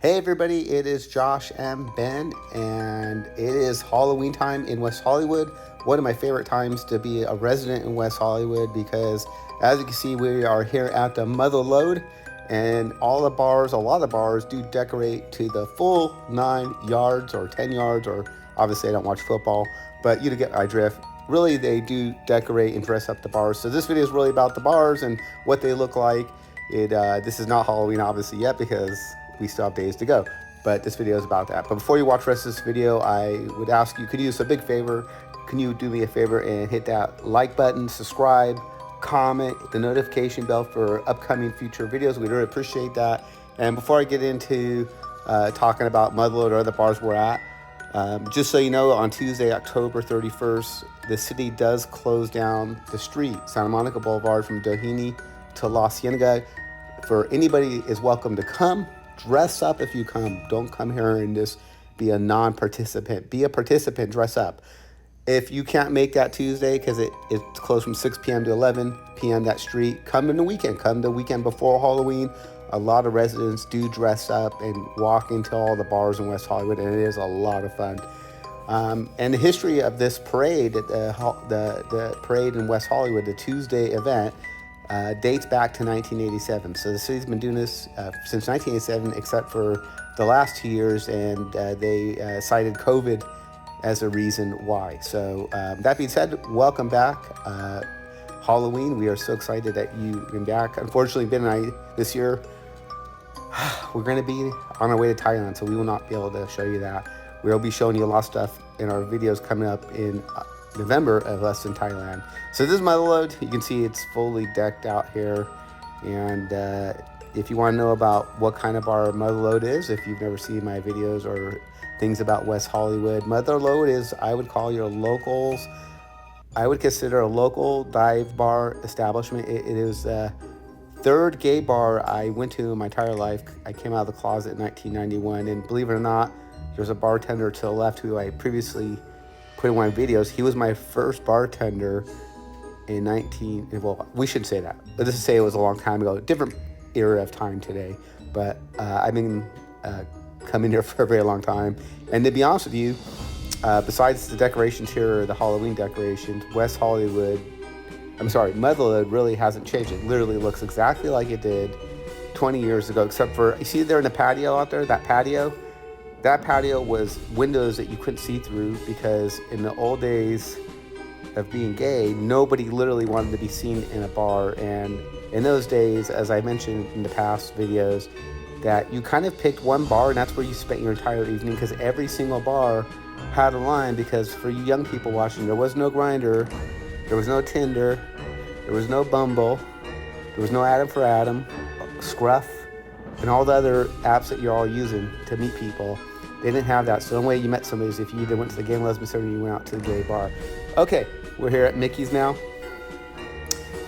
Hey everybody, it is Josh and Ben, and it is Halloween time in West Hollywood. One of my favorite times to be a resident in West Hollywood because, as you can see, we are here at the Mother Lode, and a lot of bars do decorate to the full 9 yards or 10 yards, or obviously I don't watch football, but you get my drift. Really, they do decorate and dress up the bars. So this video is really about the bars and what they look like. This is not Halloween obviously yet because we still have days to go, but this video is about that. But before you watch the rest of this video, I would ask you, could you do us a big favor? Can you do me a favor and hit that like button, subscribe, comment, the notification bell for upcoming future videos? We'd really appreciate that. And before I get into talking about Motherlode or other bars we're at, just so you know, on Tuesday, October 31st, the city does close down the street, Santa Monica Boulevard, from Doheny to La Cienega. For anybody is welcome to come. Dress up if you come. Don't come here and just be a non-participant. Be a participant, dress up. If you can't make that Tuesday because it's closed from 6 p.m. to 11 p.m. that street, come in the weekend. Come the weekend before Halloween. A lot of residents do dress up and walk into all the bars in West Hollywood, and it is a lot of fun. And the history of this parade, the parade in West Hollywood, the Tuesday event, dates back to 1987. So the city's been doing this since 1987, except for the last 2 years, and they cited COVID as a reason why. So that being said, welcome back. Halloween, we are so excited that you've been back. Unfortunately, Ben and I, this year, we're going to be on our way to Thailand, so we will not be able to show you that. We'll be showing you a lot of stuff in our videos coming up in November of us in Thailand. So this is Motherlode. You can see it's fully decked out here. And if you want to know about what kind of bar Motherlode is, if you've never seen my videos or things about West Hollywood, Motherlode is, I would call your locals. I would consider a local dive bar establishment. It is the third gay bar I went to in my entire life. I came out of the closet in 1991, and believe it or not, there's a bartender to the left who I previously put in one of my videos. He was my first bartender in well, we should say that. Let's just say it was a long time ago, different era of time today. But I've been coming here for a very long time. And to be honest with you, besides the decorations here, the Halloween decorations, Motherlode really hasn't changed. It literally looks exactly like it did 20 years ago, except for, you see there in the patio out there, that patio was windows that you couldn't see through, because in the old days of being gay, nobody literally wanted to be seen in a bar. And in those days, as I mentioned in the past videos, that you kind of picked one bar and that's where you spent your entire evening, because every single bar had a line. Because for you young people watching, there was no Grindr, there was no Tinder, there was no Bumble, there was no Adam for Adam, Scruff, and all the other apps that you're all using to meet people. They didn't have that. So the only way you met somebody is if you either went to the gay and lesbian center or you went out to the gay bar. Okay, we're here at Mickey's now.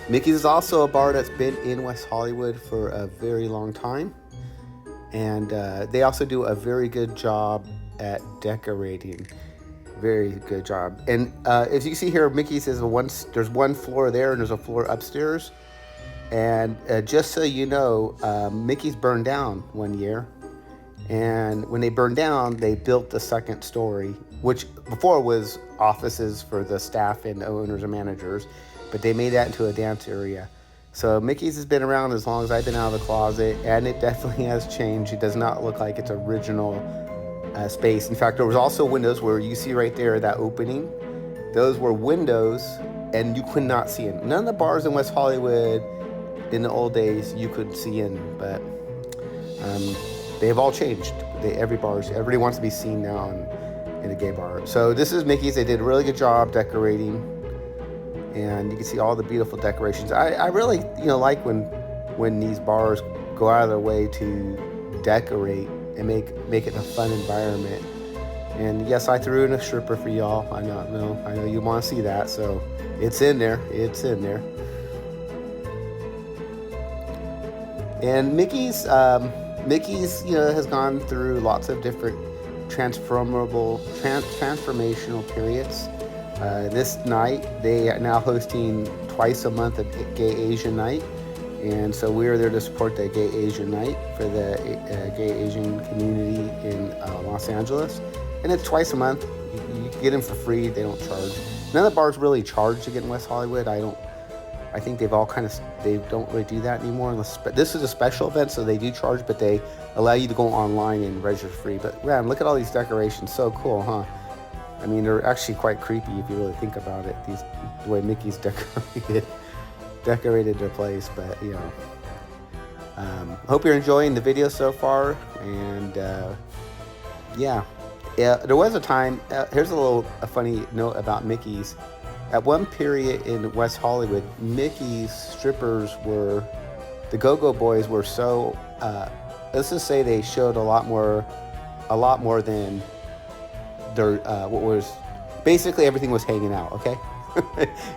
Mickey's is also a bar that's been in West Hollywood for a very long time. And they also do a very good job at decorating. Very good job. And as you can see here, Mickey's is there's one floor there and there's a floor upstairs. And just so you know, Mickey's burned down one year. And when they burned down, they built the second story, which before was offices for the staff and owners and managers, but they made that into a dance area. So Mickey's has been around as long as I've been out of the closet, and it definitely has changed. It does not look like its original space. In fact, there was also windows where you see right there, that opening. Those were windows, and you could not see in. None of the bars in West Hollywood in the old days you could see in, but they've all changed. Everybody wants to be seen now in a gay bar. So this is Mickey's. They did a really good job decorating, and you can see all the beautiful decorations. I really like when these bars go out of their way to decorate and make it a fun environment. And yes, I threw in a stripper for y'all. I know you want to see that, so it's in there. And Mickey's has gone through lots of different transformational periods. This night, they are now hosting twice a month a Gay Asian night. And so we were there to support the Gay Asian Night for the gay Asian community in Los Angeles. And it's twice a month. You can get in for free. They don't charge. None of the bars really charge to get in West Hollywood. I think they've all they don't really do that anymore. But this is a special event, so they do charge, but they allow you to go online and register free. But man, look at all these decorations. So cool, huh? I mean, they're actually quite creepy if you really think about it. The way Mickey's decorated their place, but you know. Hope you're enjoying the video so far, and yeah, there was a time. Here's a funny note about Mickey's. At one period in West Hollywood, Mickey's strippers the Go-Go Boys were so. Let's just say they showed a lot more than their what was basically everything was hanging out. Okay,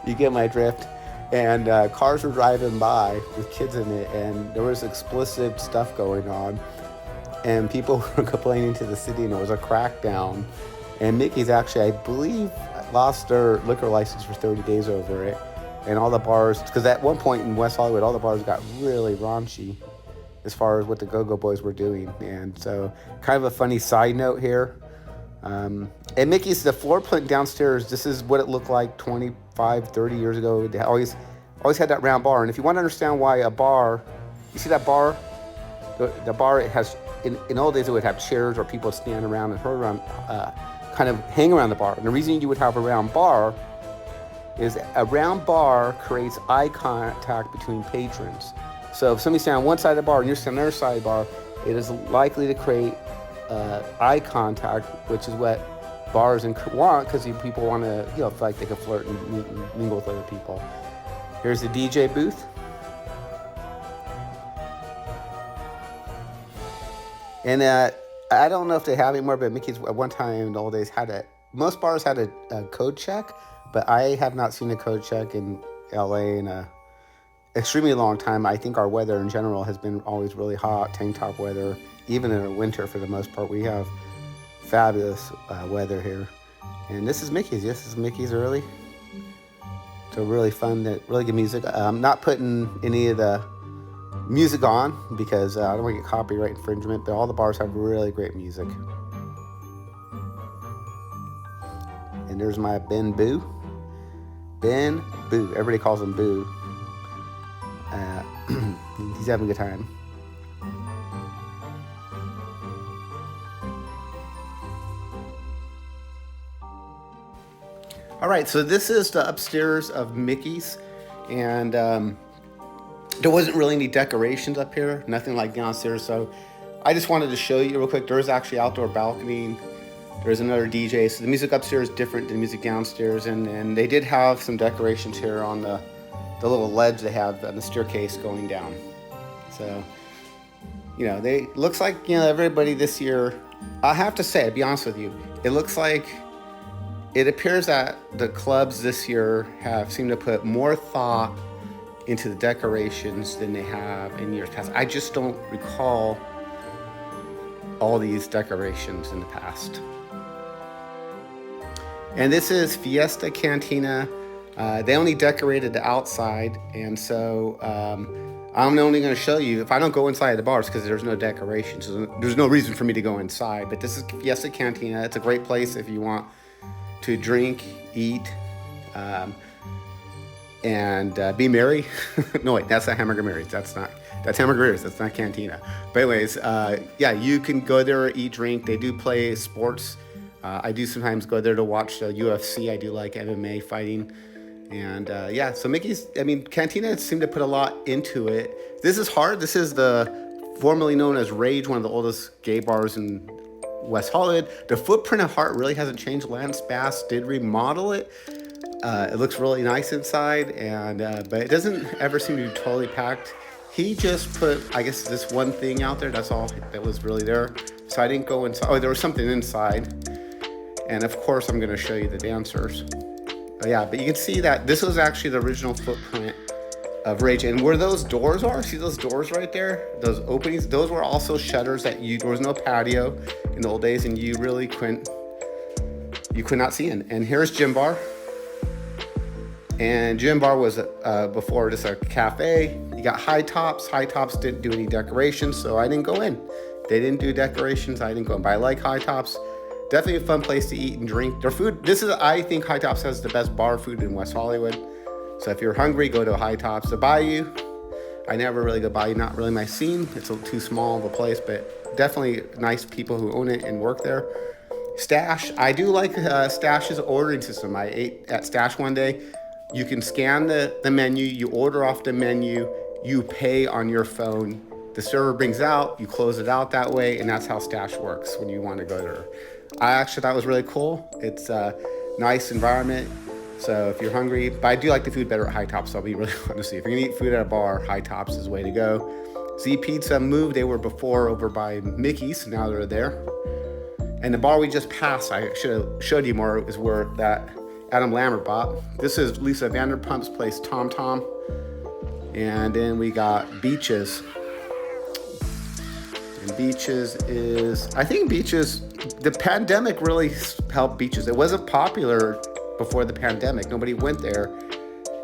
you get my drift. And cars were driving by with kids in it, and there was explicit stuff going on, and people were complaining to the city, and there was a crackdown. And Mickey's actually, I believe, lost their liquor license for 30 days over it. And all the bars, because at one point in West Hollywood, all the bars got really raunchy as far as what the Go-Go Boys were doing. And so kind of a funny side note here. And Mickey's, the floor plan downstairs, this is what it looked like 25, 30 years ago. They always had that round bar. And if you want to understand why a bar, you see that bar? The bar, it has, in old days, it would have chairs or people stand around and kind of hang around the bar. And the reason you would have a round bar is a round bar creates eye contact between patrons. So if somebody's standing on one side of the bar and you're standing on the other side of the bar, it is likely to create eye contact, which is what bars want, because people want to, feel like they can flirt and meet and mingle with other people. Here's the DJ booth. And I don't know if they have anymore, but Mickey's at one time in the old days most bars had a code check, but I have not seen a code check in LA in a extremely long time. I think our weather in general has been always really hot, tank top weather, even in the winter for the most part. We have fabulous weather here. And this is Mickey's. This is Mickey's early. So really fun, really good music. I'm not putting any of the music on because I don't want to get copyright infringement, but all the bars have really great music. And there's my Ben Boo. Ben Boo. Everybody calls him Boo. He's having a good time. All right, so this is the upstairs of Mickey's, and there wasn't really any decorations up here, nothing like downstairs, so I just wanted to show you real quick. There's actually outdoor balcony. There's another DJ, so the music upstairs is different than the music downstairs, and they did have some decorations here on the little ledge they have on the staircase going down. So, they looks like, everybody this year, I have to say, to be honest with you, it appears that the clubs this year seem to put more thought into the decorations than they have in years past. I just don't recall all these decorations in the past. And this is Fiesta Cantina. They only decorated the outside, and so I'm only going to show you, if I don't go inside the bars, because there's no decorations, so there's no reason for me to go inside. But this is Fiesta Cantina. It's a great place if you want to drink, eat, and be merry. No, wait, that's not Hamburger Mary's. That's Hamburger Mary's. That's not Cantina. But anyways, you can go there, eat, drink. They do play sports. I do sometimes go there to watch the UFC. I do like MMA fighting. And so Mickey's, Cantina seemed to put a lot into it. This is hard. This is the formerly known as Rage, one of the oldest gay bars in West Hollywood. The footprint of Heart really hasn't changed. Lance Bass did remodel it. It looks really nice inside, but it doesn't ever seem to be totally packed. He just put, I guess, this one thing out there. That's all that was really there. So I didn't go inside. Oh, there was something inside. And of course, I'm going to show you the dancers. But you can see that this was actually the original footprint of Rage. And where those doors are, see those doors right there? Those openings, those were also shutters that there was no patio in the old days, and you really could not see in. And here's Gym Bar. And Gym Bar was before just a cafe. You got High Tops. High Tops didn't do any decorations, so I didn't go in. They didn't do decorations. I didn't go in, but I like High Tops. Definitely a fun place to eat and drink. Their food, I think High Tops has the best bar food in West Hollywood. So if you're hungry, go to High Tops. The Bayou, I never really go Bayou, not really my scene. It's a little too small of a place, but definitely nice people who own it and work there. Stash, I do like Stash's ordering system. I ate at Stash one day. You can scan the menu, you order off the menu, you pay on your phone. The server brings out, you close it out that way, and that's how Stash works when you want to go there. I actually thought it was really cool. It's a nice environment. So if you're hungry, but I do like the food better at High Tops, so I'll be really honest with you. If you're gonna eat food at a bar, High Tops is the way to go. Z Pizza moved, they were before over by Mickey's, now they're there. And the bar we just passed, I should have showed you more, is where that Adam Lambert bought. This is Lisa Vanderpump's place, Tom Tom. And then we got Beaches. And Beaches is, I think Beaches, the pandemic really helped Beaches. It wasn't popular before the pandemic. Nobody went there.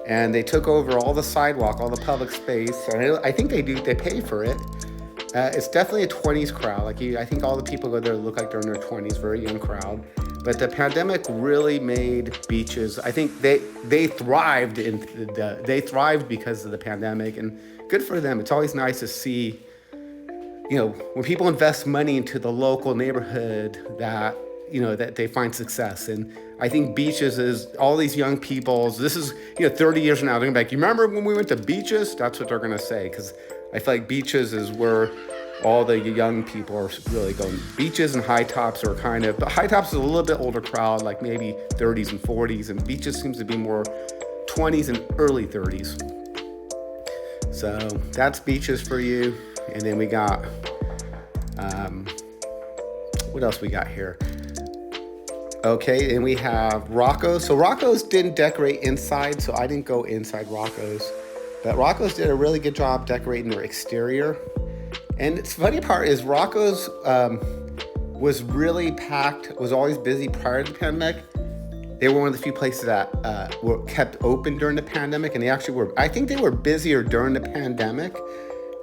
And they took over all the sidewalk, all the public space. And I think they pay for it. It's definitely a 20s crowd. I think all the people go there look like they're in their 20s, very young crowd. But the pandemic really made Beaches, I think they thrived because of the pandemic, and good for them. It's always nice to see, when people invest money into the local neighborhood that they find success. And I think Beaches is all these young people. This is, 30 years from now, they're gonna be like, you remember when we went to Beaches? That's what they're gonna say, because I feel like Beaches is where all the young people are really going. Beaches and High Tops are but High Tops is a little bit older crowd, like maybe 30s and 40s, and Beaches seems to be more 20s and early 30s. So that's Beaches for you. And then we got, what else we got here? Okay, and we have Rocco's. So Rocco's didn't decorate inside, so I didn't go inside Rocco's. But Rocco's did a really good job decorating their exterior. And the funny part is Rocco's was really packed, was always busy prior to the pandemic. They were one of the few places that were kept open during the pandemic, and they actually were, I think they were busier during the pandemic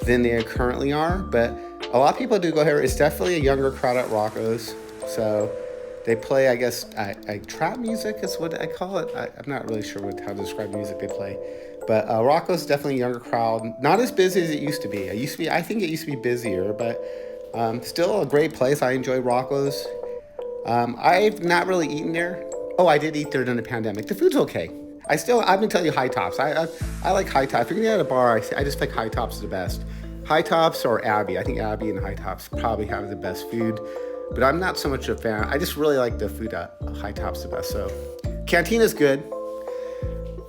than they currently are. But a lot of people do go here. It's definitely a younger crowd at Rocco's. So they play, I guess, trap music is what I call it. I'm not really sure how to describe the music they play. But Rocco's definitely a younger crowd. Not as busy as it used to be. I think it used to be busier, but still a great place. I enjoy Rocco's. I've not really eaten there. Oh, I did eat there during the pandemic. The food's okay. I've been telling you High Tops. I like High Tops. If you're gonna eat at a bar, I just think High Tops is the best. High Tops or Abbey. I think Abbey and High Tops probably have the best food. But I'm not so much a fan. I just really like the food at High Tops the best. So Cantina's good.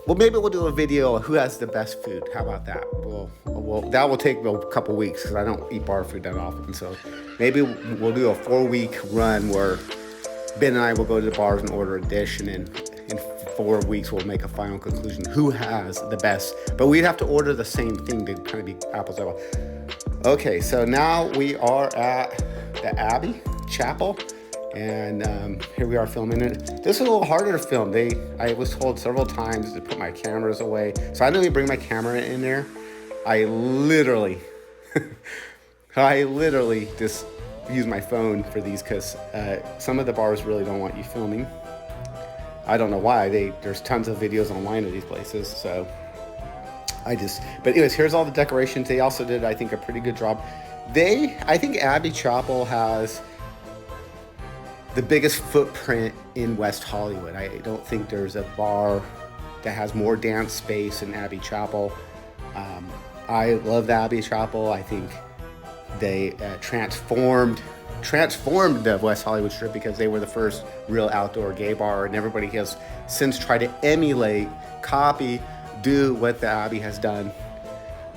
Well, maybe we'll do a video of who has the best food. How about that? That will take a couple weeks because I don't eat bar food that often. So maybe we'll do a 4-week run where Ben and I will go to the bars and order a dish, and then in 4 weeks we'll make a final conclusion who has the best. But we'd have to order the same thing to kind of be apples to apples. Okay, so now we are at the Abbey Chapel. And here we are filming it. This is a little harder to film. I was told several times to put my cameras away. So I didn't even bring my camera in there. I literally just use my phone for these because some of the bars really don't want you filming. I don't know why. There's tons of videos online of these places. So but anyways, here's all the decorations. They also did, I think, a pretty good job. I think Abbey Chapel has the biggest footprint in West Hollywood. I don't think there's a bar that has more dance space than Abbey Chapel. I love the Abbey Chapel. I think they transformed the West Hollywood Strip because they were the first real outdoor gay bar, and everybody has since tried to emulate, copy, do what the Abbey has done.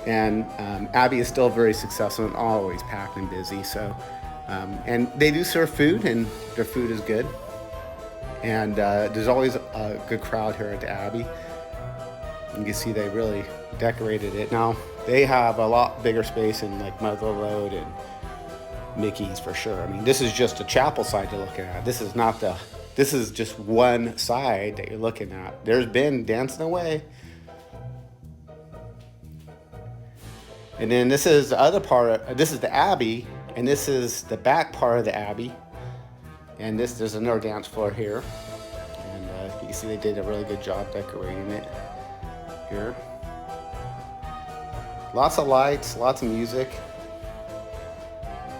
And Abbey is still very successful and always packed and busy. So. And they do serve food, and their food is good. And there's always a good crowd here at the Abbey. You can see they really decorated it. Now, they have a lot bigger space in like Mother Road and Mickey's for sure. I mean, this is just a chapel side you're looking at. This is just one side that you're looking at. There's Ben dancing away. And then this is the other part. This is the Abbey, and this is the back part of the Abbey. And there's another dance floor here. And you can see they did a really good job decorating it here. Lots of lights, lots of music.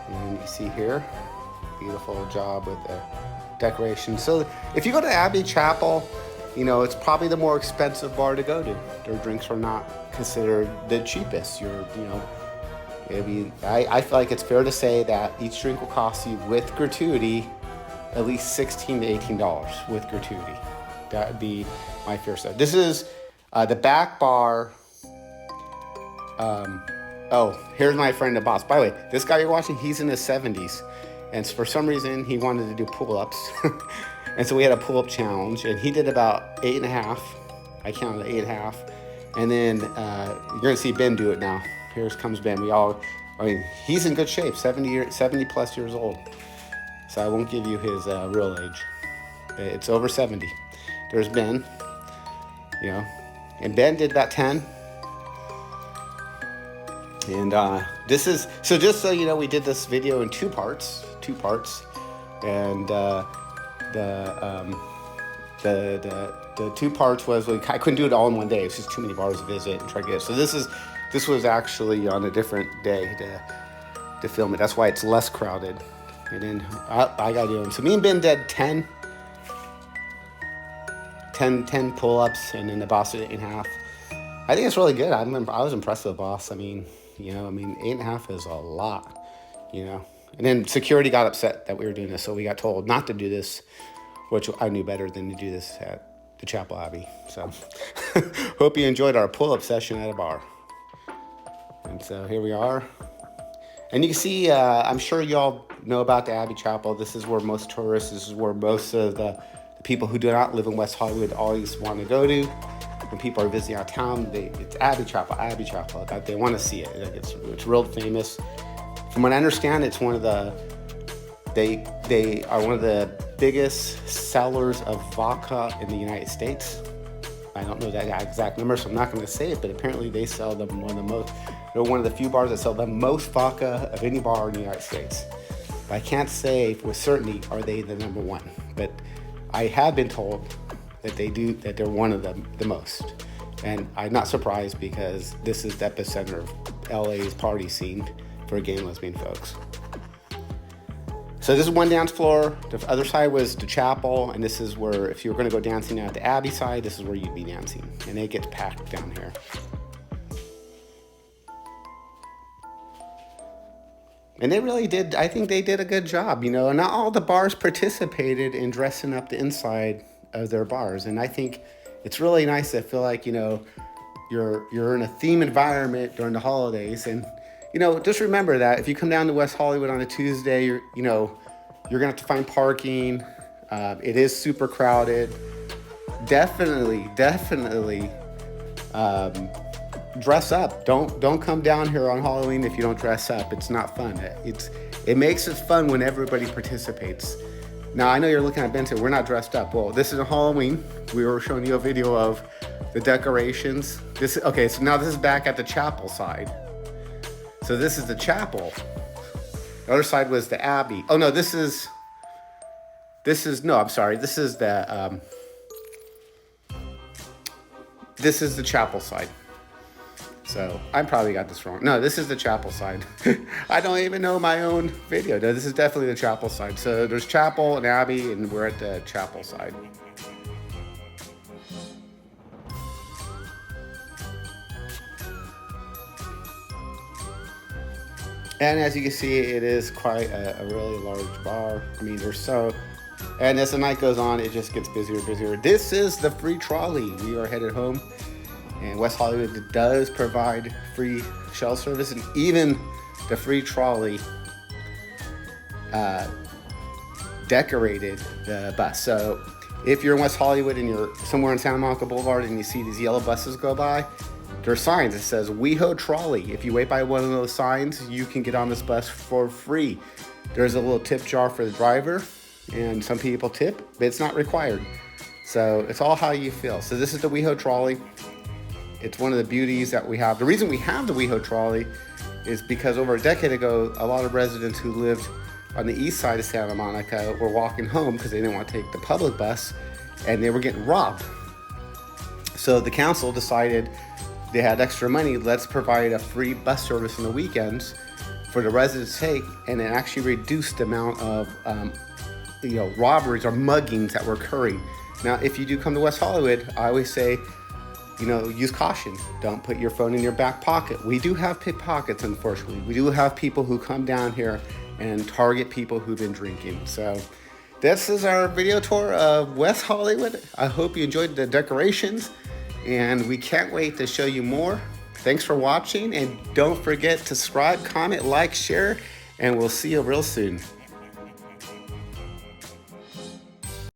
And you see here, beautiful job with the decoration. So if you go to Abbey Chapel, you know, it's probably the more expensive bar to go to. Their drinks are not considered the cheapest. I feel like it's fair to say that each drink will cost you with gratuity at least $16 to $18 with gratuity. That would be my fair say. This is the back bar. Here's my friend the boss. By the way, this guy you're watching, he's in his 70s. And for some reason, he wanted to do pull-ups. And so we had a pull-up challenge. And he did about 8.5. I counted 8.5. And then you're going to see Ben do it now. Here comes Ben. He's in good shape, 70 plus years old. So I won't give you his real age. It's over 70. There's Ben, you know. And Ben did about 10. And this is, so just so you know, we did this video in two parts. And the two parts was, I couldn't do it all in one day. It was just too many bars to visit and try to get it. So this was actually on a different day to film it. That's why it's less crowded. And then I got doing, so me and Ben did 10 pull-ups, and then the boss did 8.5. I think it's really good. I was impressed with the boss. 8.5 is a lot, you know. And then security got upset that we were doing this, so we got told not to do this, which I knew better than to do this at the Chapel Abbey. So hope you enjoyed our pull-up session at a bar. And so here we are. And you can see, I'm sure y'all know about the Abbey Chapel. This is where most tourists, this is where most of the people who do not live in West Hollywood always want to go to. When people are visiting our town, it's Abbey Chapel. They want to see it. It's real famous. From what I understand, it's one of the, they are one of the biggest sellers of vodka in the United States. I don't know that exact number, so I'm not going to say it, but apparently they sell them they're one of the few bars that sell the most vodka of any bar in the United States. But I can't say with certainty are they the number one, but I have been told that they're one of them the most. And I'm not surprised because this is the epicenter of LA's party scene for gay and lesbian folks. So this is one dance floor. The other side was the chapel, and this is where, if you were going to go dancing at the Abbey side, this is where you'd be dancing. And it gets packed down here. And they really did, I think they did a good job, you know. Not all the bars participated in dressing up the inside of their bars. And I think it's really nice to feel like, you know, you're in a theme environment during the holidays. And, you know, just remember that if you come down to West Hollywood on a Tuesday, you're gonna have to find parking. It is super crowded. Definitely dress up. Don't come down here on Halloween if you don't dress up. It's not fun. It makes it fun when everybody participates. Now, I know you're looking at Ben and we're not dressed up. Well, this is a Halloween. We were showing you a video of the decorations. So now this is back at the chapel side. So this is the chapel. The other side was the Abbey. Oh no, this is the chapel side. So I probably got this wrong. No, this is the chapel side. I don't even know my own video. No, this is definitely the chapel side. So there's chapel and Abbey, and we're at the chapel side. And as you can see, it is quite a really large bar. And as the night goes on, it just gets busier and busier. This is the free trolley. We are headed home. And West Hollywood does provide free shuttle service, and even the free trolley decorated the bus. So if you're in West Hollywood and you're somewhere in Santa Monica Boulevard and you see these yellow buses go by, there are signs that says WeHo Trolley. If you wait by one of those signs, you can get on this bus for free. There's a little tip jar for the driver, and some people tip, but it's not required. So it's all how you feel. So this is the WeHo Trolley. It's one of the beauties that we have. The reason we have the WeHo Trolley is because over a decade ago, a lot of residents who lived on the east side of Santa Monica were walking home because they didn't want to take the public bus, and they were getting robbed. So the council decided they had extra money, let's provide a free bus service on the weekends for the residents to take, and it actually reduced the amount of robberies or muggings that were occurring. Now, if you do come to West Hollywood, I always say, use caution. Don't put your phone in your back pocket. We do have pickpockets, unfortunately. We do have people who come down here and target people who've been drinking. So this is our video tour of West Hollywood. I hope you enjoyed the decorations, and we can't wait to show you more. Thanks for watching, and don't forget to subscribe, comment, like, share, and we'll see you real soon.